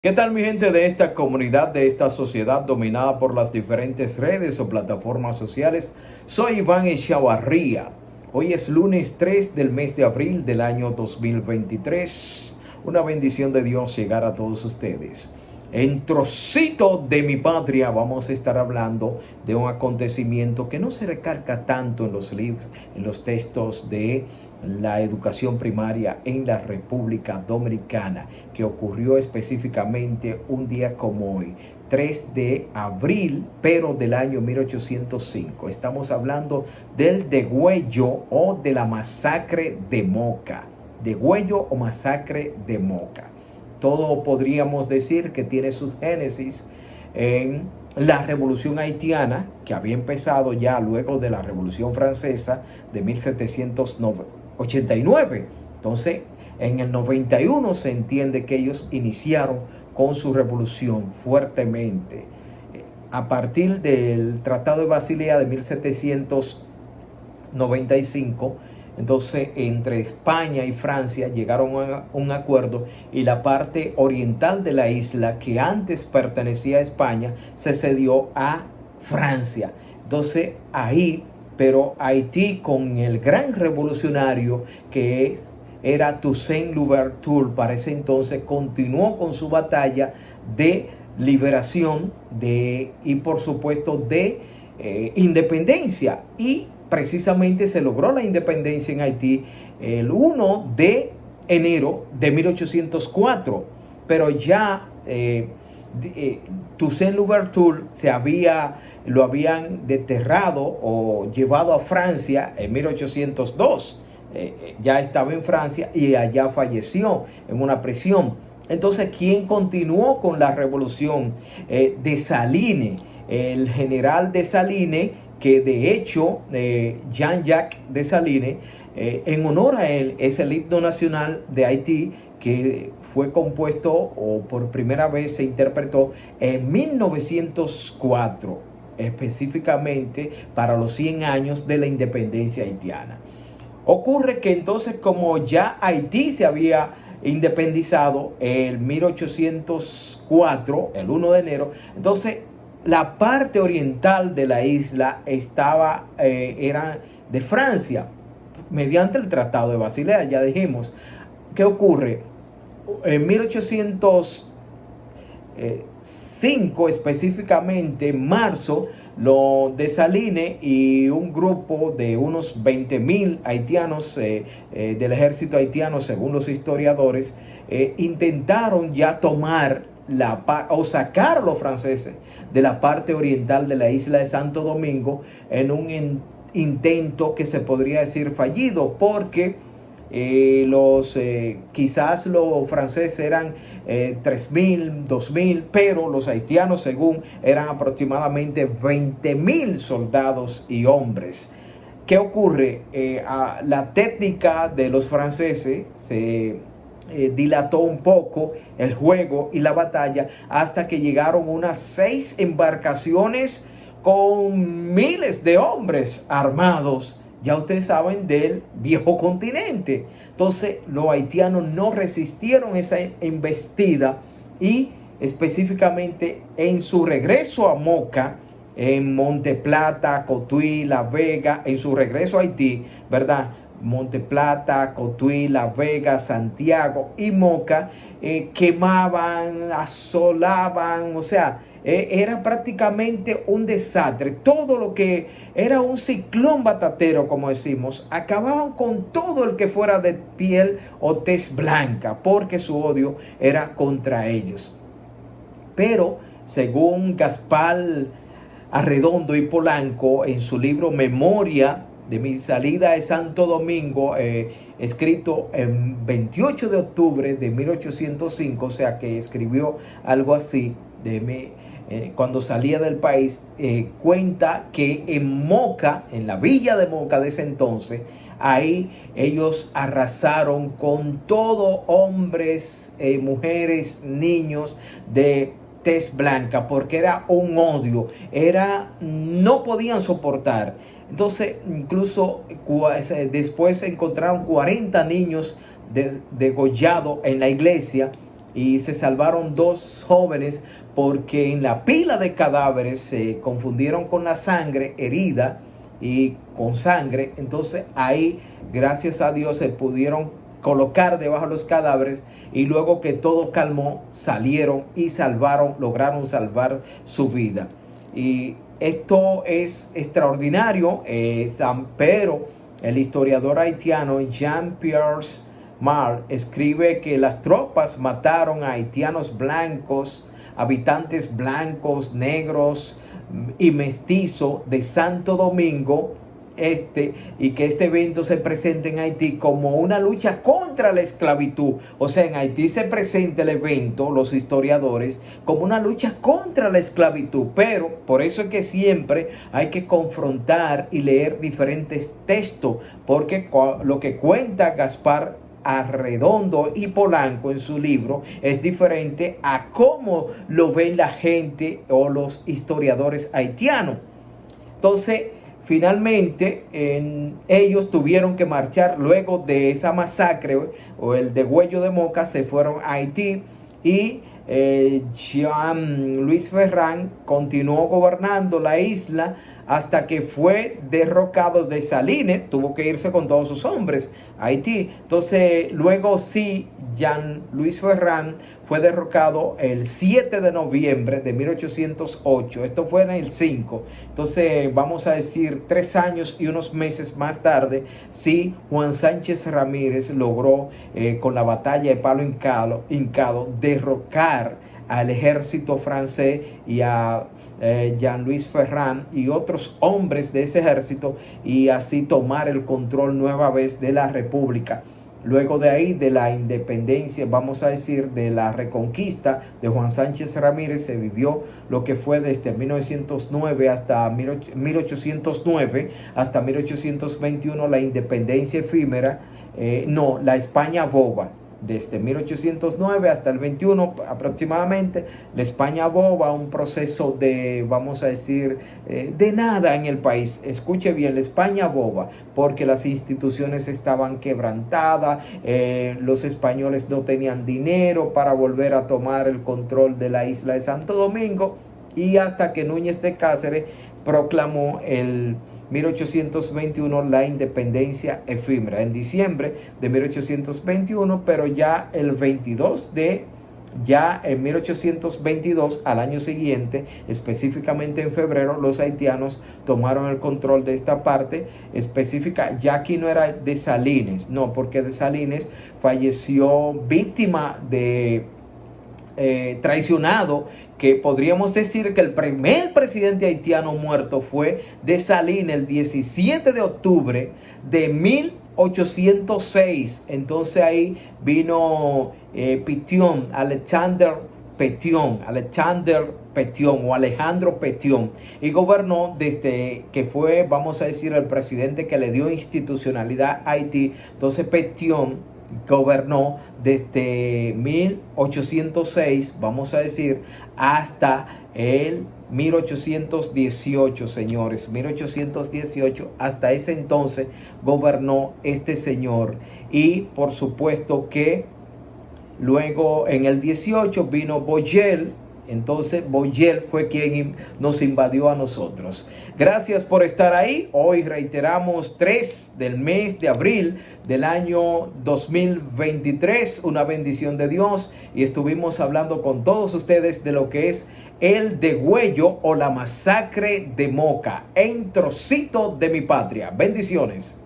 ¿Qué tal, mi gente de esta comunidad, de esta sociedad dominada por las diferentes redes o plataformas sociales? Soy Iván Echavarría. Hoy es lunes 3 del mes de abril del año 2023. Una bendición de Dios llegar a todos ustedes. En Trocito de mi Patria vamos a estar hablando de un acontecimiento que no se recalca tanto en los libros, en los textos de la educación primaria en la República Dominicana, que ocurrió específicamente un día como hoy, 3 de abril, pero del año 1805. Estamos hablando del degüello o de la masacre de Moca. Degüello o masacre de Moca. Todo podríamos decir que tiene su génesis en la Revolución Haitiana, que había empezado ya luego de la Revolución Francesa de 1789. Entonces, en el 91 se entiende que ellos iniciaron con su revolución fuertemente. A partir del Tratado de Basilea de 1795, entonces entre España y Francia llegaron a un acuerdo y la parte oriental de la isla, que antes pertenecía a España, se cedió a Francia. Entonces ahí, pero Haití, con el gran revolucionario era Toussaint Louverture, para ese entonces continuó con su batalla de liberación y por supuesto de independencia, y precisamente se logró la independencia en Haití el 1 de enero de 1804, pero ya Toussaint Louverture lo habían desterrado o llevado a Francia en 1802. Ya estaba en Francia y allá falleció en una prisión. Entonces, ¿quién continuó con la revolución? Dessalines, el general Dessalines, que de hecho Jean-Jacques Dessalines, en honor a él, es el himno nacional de Haití, que fue compuesto o por primera vez se interpretó en 1904, específicamente para los 100 años de la independencia haitiana. Ocurre que entonces, como ya Haití se había independizado en 1804, el 1 de enero, entonces la parte oriental de la isla era de Francia, mediante el Tratado de Basilea, ya dijimos. ¿Qué ocurre? En 1805, específicamente en marzo, los Dessalines y un grupo de unos 20,000 haitianos del ejército haitiano, según los historiadores, intentaron ya tomar o sacar a los franceses de la parte oriental de la isla de Santo Domingo, en un intento que se podría decir fallido, porque quizás los franceses eran 3,000, 2,000, pero los haitianos, según, eran aproximadamente 20,000 soldados y hombres. ¿Qué ocurre? La técnica de los franceses se dilató un poco el juego y la batalla, hasta que llegaron unas 6 embarcaciones con miles de hombres armados, ya ustedes saben, del viejo continente. Entonces los haitianos no resistieron esa embestida, y específicamente en su regreso a Moca, en Monte Plata, Cotuí, La Vega, en su regreso a Haití, ¿verdad? Monte Plata, Cotuí, La Vega, Santiago y Moca, quemaban, asolaban, o sea, era prácticamente un desastre. Todo lo que era un ciclón batatero, como decimos, acababan con todo el que fuera de piel o tez blanca, porque su odio era contra ellos. Pero según Gaspar Arredondo y Polanco, en su libro Memoria de mi salida de Santo Domingo, escrito el 28 de octubre de 1805, o sea que escribió algo así cuando salía del país, cuenta que en Moca, en la villa de Moca de ese entonces, ahí ellos arrasaron con todo, hombres, mujeres, niños de tez blanca, porque era un odio, no podían soportar. Entonces, incluso después se encontraron 40 niños degollados en la iglesia, y se salvaron 2 jóvenes porque en la pila de cadáveres se confundieron con la sangre herida y con sangre. Entonces ahí, gracias a Dios, se pudieron colocar debajo de los cadáveres, y luego que todo calmó, salieron y lograron salvar su vida. Y esto es extraordinario, pero el historiador haitiano Jean-Pierre Mar escribe que las tropas mataron a haitianos blancos, habitantes blancos, negros y mestizo de Santo Domingo y que este evento se presenta en Haití como una lucha contra la esclavitud. O sea, en Haití se presenta el evento, los historiadores, como una lucha contra la esclavitud. Pero por eso es que siempre hay que confrontar y leer diferentes textos, porque lo que cuenta Gaspar Arredondo y Polanco en su libro es diferente a cómo lo ven la gente o los historiadores haitianos. Entonces, finalmente, ellos tuvieron que marchar luego de esa masacre o el degüello de Moca, se fueron a Haití, y Jean-Louis Ferrand continuó gobernando la isla hasta que fue derrocado de Salines. Tuvo que irse con todos sus hombres a Haití. Entonces, luego sí, Jean-Louis Ferrand fue derrocado el 7 de noviembre de 1808. Esto fue en el 5. Entonces, vamos a decir 3 años y unos meses más tarde, sí, Juan Sánchez Ramírez logró con la batalla de Palo Hincado derrocar al ejército francés y a Jean-Louis Ferrand y otros hombres de ese ejército, y así tomar el control nueva vez de la república. Luego de ahí, de la independencia, vamos a decir, de la reconquista de Juan Sánchez Ramírez, se vivió lo que fue desde 1909 hasta 1809 hasta 1821, la independencia efímera, la España boba. Desde 1809 hasta el 21 aproximadamente, la España boba, un proceso de, vamos a decir, de nada en el país. Escuche bien, la España boba, porque las instituciones estaban quebrantadas, los españoles no tenían dinero para volver a tomar el control de la isla de Santo Domingo, y hasta que Núñez de Cáceres proclamó el 1821 la independencia efímera en diciembre de 1821, pero ya en 1822, al año siguiente, específicamente en febrero, los haitianos tomaron el control de esta parte específica. Ya aquí no era de Salines, no, porque de Salines falleció víctima de traicionado, que podríamos decir que el primer presidente haitiano muerto fue de Salines el 17 de octubre de 1806. Entonces ahí vino Pétion, Alexandre Pétion o Alejandro Pétion, y gobernó desde que fue, vamos a decir, el presidente que le dio institucionalidad a Haití. Entonces Pétion gobernó desde 1806, vamos a decir, hasta el 1818, señores, 1818, hasta ese entonces gobernó este señor. Y por supuesto que luego en el 18 vino Boyel. Entonces Boyel fue quien nos invadió a nosotros. Gracias por estar ahí. Hoy reiteramos 3 del mes de abril del año 2023. Una bendición de Dios. Y estuvimos hablando con todos ustedes de lo que es el degüello o la masacre de Moca, en Trocito de mi Patria. Bendiciones.